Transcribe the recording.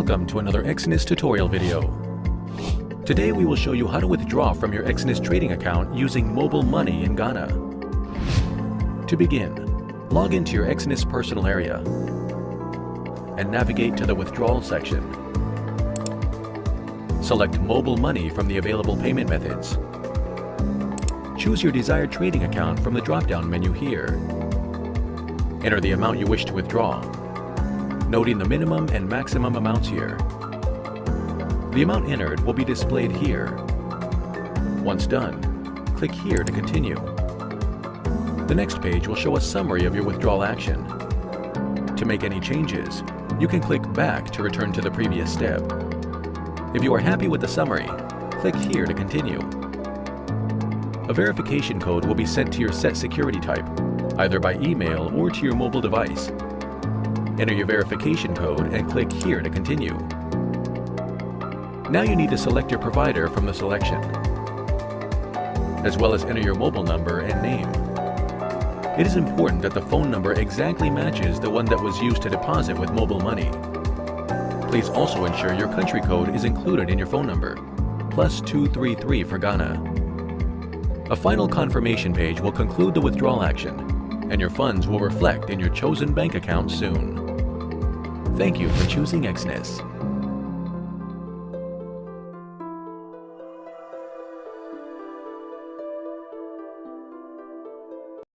Welcome to another Exness tutorial video. Today we will show you how to withdraw from your Exness trading account using mobile money in Ghana. To begin, log into your Exness personal area and navigate to the withdrawal section. Select mobile money from the available payment methods. Choose your desired trading account from the drop-down menu here. Enter the amount you wish to withdraw, noting the minimum and maximum amounts here. The amount entered will be displayed here. Once done, click here to continue. The next page will show a summary of your withdrawal action. To make any changes, you can click back to return to the previous step. If you are happy with the summary, click here to continue. A verification code will be sent to your set security type, either by email or to your mobile device. Enter your verification code and click here to continue. Now you need to select your provider from the selection, as well as enter your mobile number and name. It is important that the phone number exactly matches the one that was used to deposit with mobile money. Please also ensure your country code is included in your phone number, +233 for Ghana. A final confirmation page will conclude the withdrawal action, and your funds will reflect in your chosen bank account soon. Thank you for choosing Exness.